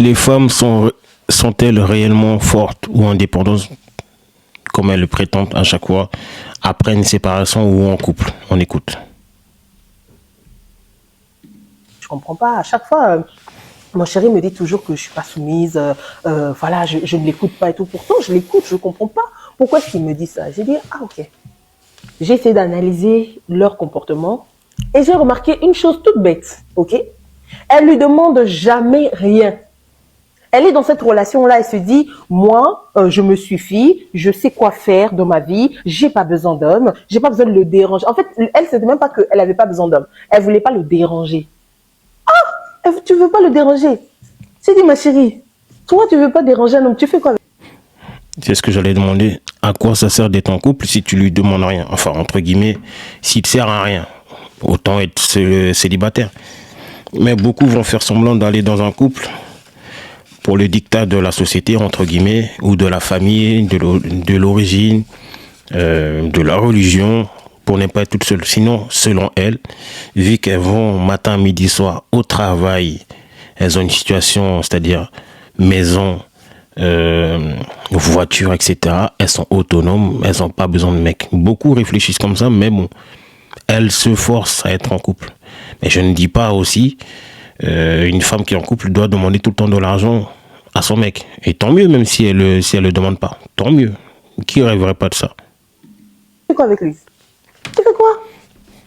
Les femmes sont-elles réellement fortes ou indépendantes, comme elles le prétendent à chaque fois, après une séparation ou en couple? On écoute. Je comprends pas. À chaque fois, mon chéri me dit toujours que je suis pas soumise. Voilà, je ne l'écoute pas et tout. Pourtant, je l'écoute, je comprends pas. Pourquoi est-ce qu'il me dit ça? J'ai dit, ah ok. J'ai essayé d'analyser leur comportement et j'ai remarqué une chose toute bête, ok? Elle lui demande jamais rien. Elle est dans cette relation-là, elle se dit, moi, je me suffis, je sais quoi faire dans ma vie, j'ai pas besoin d'homme, j'ai pas besoin de le déranger. En fait, elle ne savait même pas qu'elle avait pas besoin d'homme. Elle voulait pas le déranger. Tu veux pas le déranger? J'ai dit, ma chérie, toi, tu veux pas déranger un homme, tu fais quoi? C'est ce que j'allais demander. À quoi ça sert d'être en couple si tu lui demandes rien? Enfin, entre guillemets, s'il ne sert à rien. Autant être célibataire. Mais beaucoup vont faire semblant d'aller dans un couple pour le dictat de la société, entre guillemets, ou de la famille, de l'origine, de la religion, pour ne pas être toute seule. Sinon, selon elles, vu qu'elles vont matin, midi, soir au travail, elles ont une situation, c'est-à-dire maison, voiture, etc. Elles sont autonomes, elles n'ont pas besoin de mec. Beaucoup réfléchissent comme ça, mais bon, elles se forcent à être en couple. Mais je ne dis pas aussi, une femme qui est en couple doit demander tout le temps de l'argent à son mec. Et tant mieux, même si elle le demande pas. Tant mieux. Qui rêverait pas de ça? Tu fais quoi avec lui? Tu fais quoi?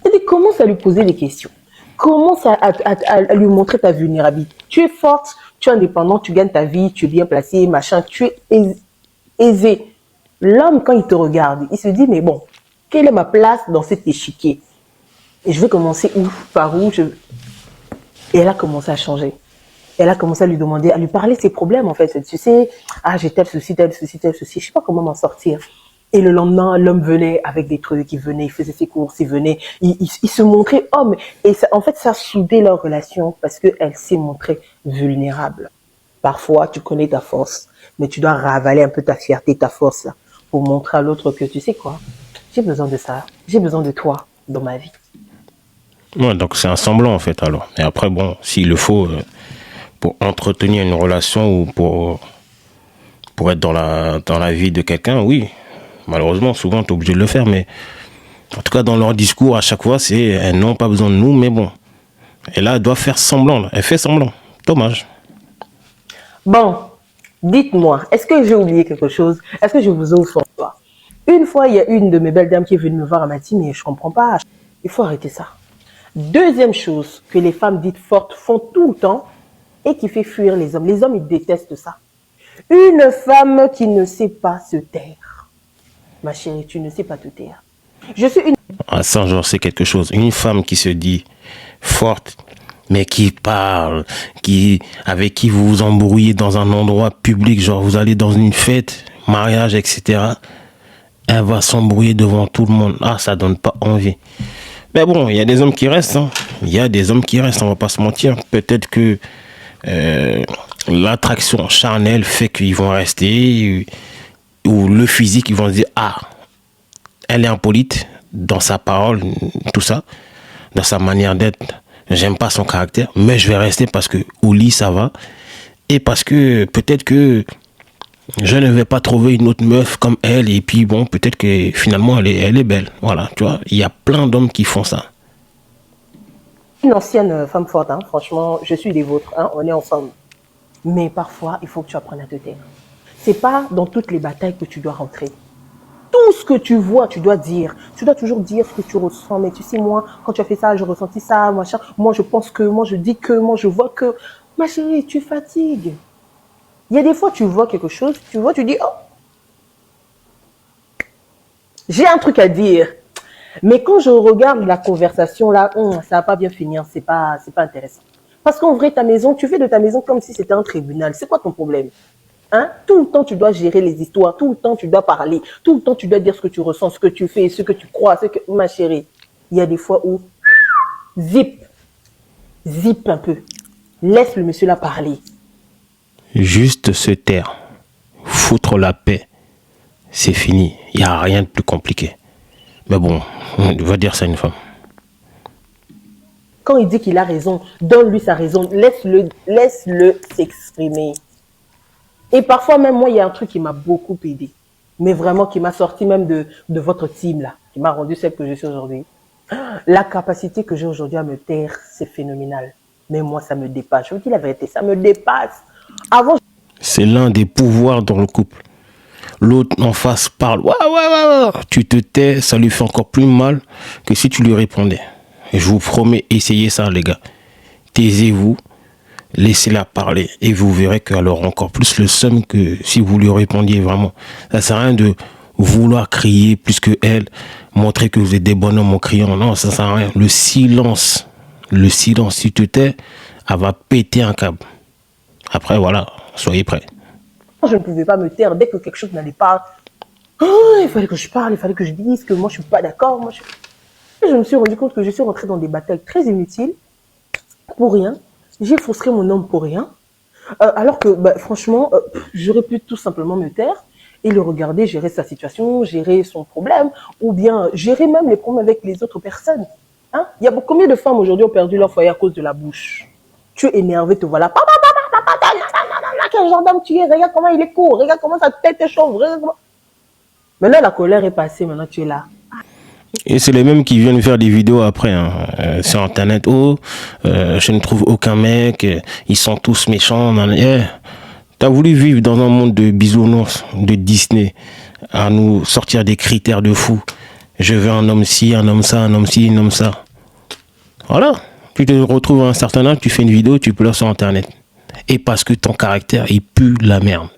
C'est-à-dire, commence à lui poser des questions. Commence à lui montrer ta vulnérabilité. Tu es forte, tu es indépendante, tu gagnes ta vie, tu es bien placé, machin, tu es aisé. L'homme, quand il te regarde, il se dit, mais bon, quelle est ma place dans cet échiquier? Et je vais commencer où? Par où? Et elle a commencé à changer. Elle a commencé à lui demander, à lui parler de ses problèmes, en fait. Tu sais, ah, j'ai tel souci, tel souci, tel souci. Je sais pas comment m'en sortir. Et le lendemain, l'homme venait avec des trucs, il venait, il faisait ses courses, il venait, il se montrait homme. Et ça, en fait, ça soudait leur relation parce qu'elle s'est montrée vulnérable. Parfois, tu connais ta force, mais tu dois ravaler un peu ta fierté, ta force, là, pour montrer à l'autre que tu sais quoi, j'ai besoin de ça, j'ai besoin de toi dans ma vie. Ouais, donc c'est un semblant en fait alors. Et après, bon, s'il le faut pour entretenir une relation ou pour être dans la vie de quelqu'un, oui. Malheureusement, souvent, tu es obligé de le faire, mais en tout cas, dans leur discours, à chaque fois, c'est elles n'ont pas besoin de nous, mais bon. Et là, elle doit faire semblant. Là. Elle fait semblant. Dommage. Bon, dites-moi, est-ce que j'ai oublié quelque chose? Est-ce que je vous ai offensé? Une fois, il y a une de mes belles dames qui est venue me voir, elle m'a dit, mais je comprends pas, il faut arrêter ça. Deuxième chose que les femmes dites fortes font tout le temps et qui fait fuir les hommes. Les hommes, ils détestent ça. Une femme qui ne sait pas se taire. Ma chérie, tu ne sais pas te taire. Je suis une... Ah, ça, j'en sais quelque chose. Une femme qui se dit forte, mais qui parle, avec qui vous vous embrouillez dans un endroit public, genre vous allez dans une fête, mariage, etc. Elle va s'embrouiller devant tout le monde. Ah, ça donne pas envie. Mais bon, il y a des hommes qui restent. Hein. Il y a des hommes qui restent, on va pas se mentir. Peut-être que l'attraction charnelle fait qu'ils vont rester, ou le physique, ils vont se dire, ah, elle est impolite dans sa parole, tout ça, dans sa manière d'être. J'aime pas son caractère, mais je vais rester parce que au lit, ça va. Et parce que peut-être que je ne vais pas trouver une autre meuf comme elle. Et puis bon, peut-être que finalement, elle est belle. Voilà, tu vois. Il y a plein d'hommes qui font ça. Une ancienne femme forte, hein. Franchement, je suis des vôtres, hein. On est ensemble. Mais parfois, il faut que tu apprennes à te taire. C'est pas dans toutes les batailles que tu dois rentrer. Tout ce que tu vois, tu dois dire. Tu dois toujours dire ce que tu ressens. Mais tu sais, moi, quand tu as fait ça, je ressentis ça, machin. Moi, je pense que, moi, je dis que, moi, je vois que. Ma chérie, tu fatigues. Il y a des fois, tu vois quelque chose, tu vois, tu dis, oh, j'ai un truc à dire. Mais quand je regarde la conversation là, ça va pas bien finir, c'est pas intéressant. Parce qu'en vrai, ta maison, tu fais de ta maison comme si c'était un tribunal. C'est quoi ton problème? Hein? Tout le temps, tu dois gérer les histoires. Tout le temps, tu dois parler. Tout le temps, tu dois dire ce que tu ressens, ce que tu fais, ce que tu crois. Ma chérie, il y a des fois où, zip un peu. Laisse le monsieur là parler. Juste se taire, foutre la paix, c'est fini. Il n'y a rien de plus compliqué. Mais bon, on va dire ça à une femme. Quand il dit qu'il a raison, donne-lui sa raison. Laisse-le s'exprimer. Et parfois, même moi, il y a un truc qui m'a beaucoup aidé. Mais vraiment, qui m'a sorti même de votre team, là. Qui m'a rendu celle que je suis aujourd'hui. La capacité que j'ai aujourd'hui à me taire, c'est phénoménal. Mais moi, ça me dépasse. Je vous dis la vérité, ça me dépasse. Avant, C'est l'un des pouvoirs dans le couple. L'autre en face parle. Ouais, ouais, ouais, ouais. Tu te tais, ça lui fait encore plus mal que si tu lui répondais. Et je vous promets, essayez ça, les gars. Taisez-vous, laissez-la parler. Et vous verrez qu'elle aura encore plus le seum que si vous lui répondiez vraiment. Ça sert à rien de vouloir crier plus que elle, montrer que vous êtes des bonhommes en criant. Non, ça sert à rien. Le silence, si tu te tais, elle va péter un câble. Après, voilà, soyez prêts. je ne pouvais pas me taire dès que quelque chose n'allait pas. Oh, il fallait que je parle, il fallait que je dise que moi, je ne suis pas d'accord. Je me suis rendu compte que je suis rentrée dans des batailles très inutiles, pour rien. J'ai frustré mon homme pour rien. Alors que, bah, franchement, j'aurais pu tout simplement me taire et le regarder gérer sa situation, gérer son problème, ou bien gérer même les problèmes avec les autres personnes. Hein? Il y a combien de femmes aujourd'hui ont perdu leur foyer à cause de la bouche? Tu es énervé, te voilà. Quel gendarme tu es? Regarde comment il est court, regarde comment sa tête est chauve. Maintenant, la colère est passée, maintenant tu es là. Et c'est les mêmes qui viennent faire des vidéos après sur internet. Oh, je ne trouve aucun mec, ils sont tous méchants. T'as voulu vivre dans un monde de bisounours, de Disney, à nous sortir des critères de fou. Je veux un homme ci, un homme ça, un homme ci, un homme ça. Voilà. Tu te retrouves à un certain âge, tu fais une vidéo, tu pleures sur internet. Et parce que ton caractère, il pue la merde.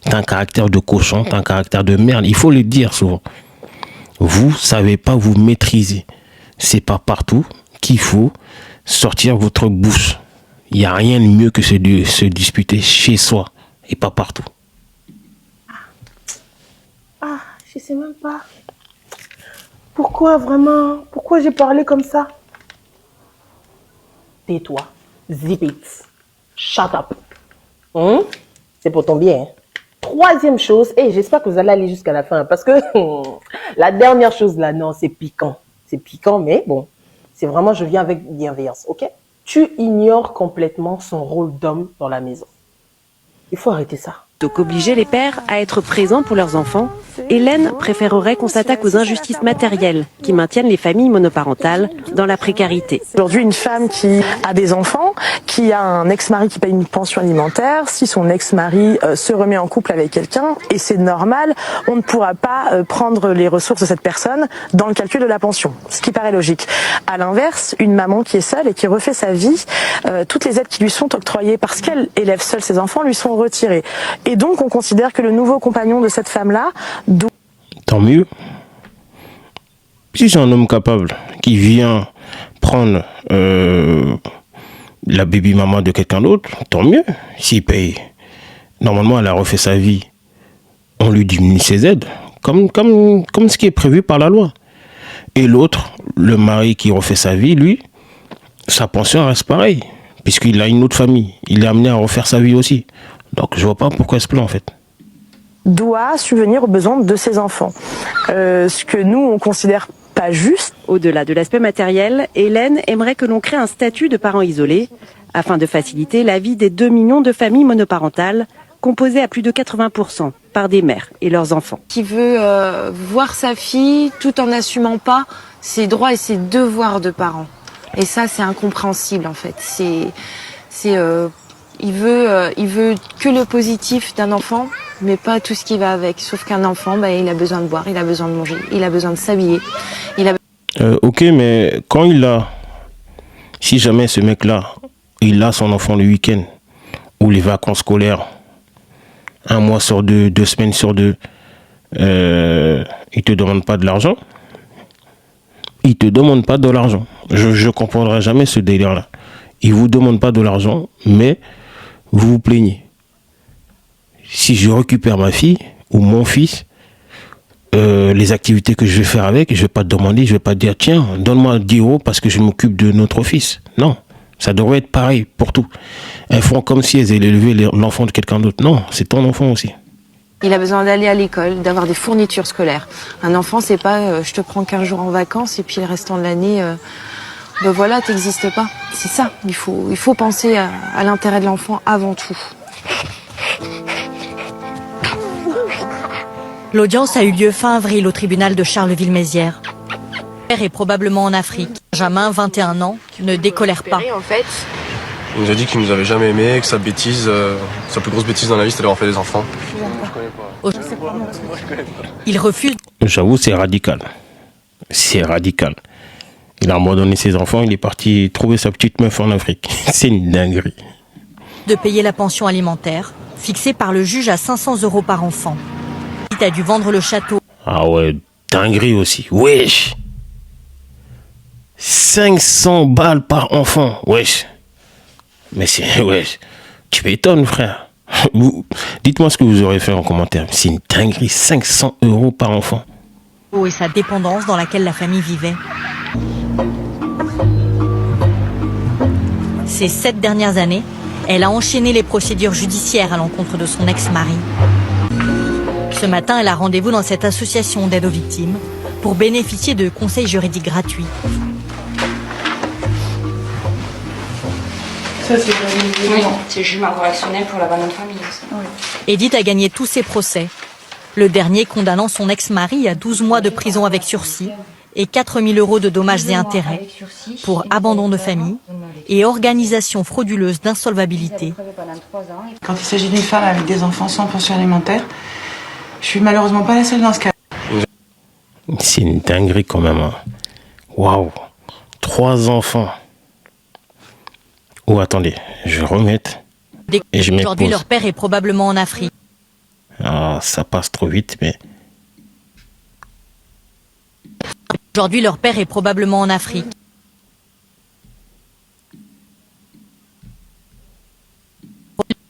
T'as un caractère de cochon, t'as un caractère de merde. Il faut le dire souvent. Vous savez pas vous maîtriser. C'est pas partout qu'il faut sortir votre bouche. Il n'y a rien de mieux que se disputer chez soi et pas partout. Ah, je sais même pas. Pourquoi vraiment? Pourquoi j'ai parlé comme ça? Tais-toi. Zip it. Shut up. C'est pour ton bien. Hein? Troisième chose, et j'espère que vous allez aller jusqu'à la fin, parce que la dernière chose là, non, c'est piquant. C'est piquant, mais bon, c'est vraiment, je viens avec bienveillance, ok? Tu ignores complètement son rôle d'homme dans la maison. Il faut arrêter ça. Donc obliger les pères à être présents pour leurs enfants, Hélène préférerait qu'on s'attaque aux injustices matérielles qui maintiennent les familles monoparentales dans la précarité. Aujourd'hui, une femme qui a des enfants, qui a un ex-mari qui paye une pension alimentaire, si son ex-mari se remet en couple avec quelqu'un, et c'est normal, on ne pourra pas prendre les ressources de cette personne dans le calcul de la pension, ce qui paraît logique. À l'inverse, une maman qui est seule et qui refait sa vie, toutes les aides qui lui sont octroyées parce qu'elle élève seule ses enfants lui sont retirées. Et donc, on considère que le nouveau compagnon de cette femme-là doit... Tant mieux. Si c'est un homme capable qui vient prendre la baby maman de quelqu'un d'autre, tant mieux. S'il paye. Normalement, elle a refait sa vie. On lui diminue ses aides, comme ce qui est prévu par la loi. Et l'autre, le mari qui refait sa vie, lui, sa pension reste pareille, puisqu'il a une autre famille. Il est amené à refaire sa vie aussi. Donc, je vois pas pourquoi elle se plaint, en fait. Doit subvenir aux besoins de ses enfants. Ce que nous, on considère pas juste. Au-delà de l'aspect matériel, Hélène aimerait que l'on crée un statut de parent isolé afin de faciliter la vie des 2 millions de familles monoparentales composées à plus de 80% par des mères et leurs enfants. Qui veut voir sa fille tout en n'assumant pas ses droits et ses devoirs de parent. Et ça, c'est incompréhensible en fait. Il veut que le positif d'un enfant, mais pas tout ce qui va avec. Sauf qu'un enfant, il a besoin de boire, il a besoin de manger, il a besoin de s'habiller. Ok, mais quand si jamais ce mec-là, il a son enfant le week-end, ou les vacances scolaires, 1 mois sur 2, 2 semaines sur 2, il te demande pas de l'argent. Il te demande pas de l'argent. Je comprendrai jamais ce délire-là. Il vous demande pas de l'argent, mais vous vous plaignez. Si je récupère ma fille ou mon fils, les activités que je vais faire avec, je vais pas te demander, je vais pas te dire tiens, donne-moi 10 € parce que je m'occupe de notre fils. Non, ça devrait être pareil pour tout. Elles font comme si elles allaient élever l'enfant de quelqu'un d'autre. Non, c'est ton enfant aussi. Il a besoin d'aller à l'école, d'avoir des fournitures scolaires. Un enfant, c'est pas je te prends 15 jours en vacances et puis le restant de l'année, ben voilà, t'existes pas. C'est ça, il faut penser à l'intérêt de l'enfant avant tout. L'audience a eu lieu fin avril au tribunal de Charleville-Mézières. Le père est probablement en Afrique. Benjamin, 21 ans, ne décolère pas. En fait, il nous a dit qu'il nous avait jamais aimé, que sa bêtise, sa plus grosse bêtise dans la vie, c'était d'avoir fait des enfants. Il refuse J'avoue, c'est radical. C'est radical. Il a abandonné ses enfants, il est parti trouver sa petite meuf en Afrique. C'est une dinguerie. de payer la pension alimentaire, fixée par le juge à 500 € par enfant. Il a dû vendre le château. Ah ouais, dinguerie aussi. Wesh 500 balles par enfant. Wesh. Mais c'est... Wesh. Tu m'étonnes, frère. Dites-moi ce que vous aurez fait en commentaire. C'est une dinguerie. 500 € par enfant. Et sa dépendance dans laquelle la famille vivait. Ces 7 dernières années, elle a enchaîné les procédures judiciaires à l'encontre de son ex-mari. Ce matin, elle a rendez-vous dans cette association d'aide aux victimes pour bénéficier de conseils juridiques gratuits. Ça, c'est pas oui, c'est jugement correctionnel pour l'abandon de famille. Oui. Edith a gagné tous ses procès. Le dernier condamnant son ex-mari à 12 mois de prison avec sursis et 4 000 € de dommages et intérêts pour abandon de famille et organisation frauduleuse d'insolvabilité. Quand il s'agit d'une femme avec des enfants sans pension alimentaire, je suis malheureusement pas la seule dans ce cas. C'est une dinguerie quand même. Hein. Waouh 3 enfants. Oh, attendez, je vais remettre. Et je mets Aujourd'hui, pause. leur père est probablement en Afrique. Ah, ça passe trop vite, mais... Aujourd'hui, leur père est probablement en Afrique.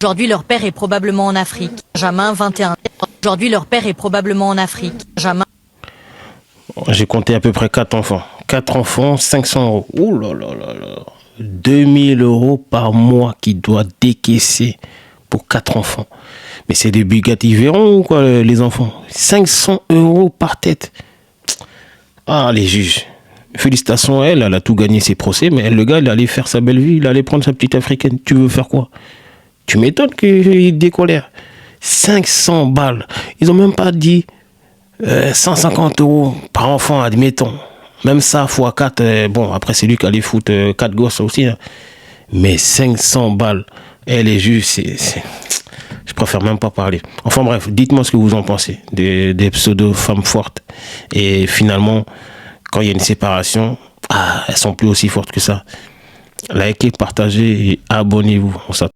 Aujourd'hui, leur père est probablement en Afrique. Benjamin, 21. Aujourd'hui, leur père est probablement en Afrique. Benjamin. J'ai compté à peu près 4 enfants. 4 enfants, 500 €. Ouh là là là là. 2000 € par mois qu'il doit décaisser pour 4 enfants. Mais c'est des Bugatti Veyron ou quoi, les enfants? 500 € par tête. Ah, les juges. Félicitations à elle, elle a tout gagné ses procès, mais le gars, il allait faire sa belle vie, il allait prendre sa petite africaine. Tu veux faire quoi? Tu m'étonnes qu'il décolère. 500 balles. Ils ont même pas dit 150 € par enfant, admettons. Même ça, fois 4, bon, après c'est lui qui allait foutre 4 gosses aussi. Hein. Mais 500 balles. Et les juges, je préfère même pas parler. Enfin bref, dites-moi ce que vous en pensez des pseudo-femmes fortes. Et finalement, quand il y a une séparation, elles sont plus aussi fortes que ça. Likez, partagez et abonnez-vous. On s'attend.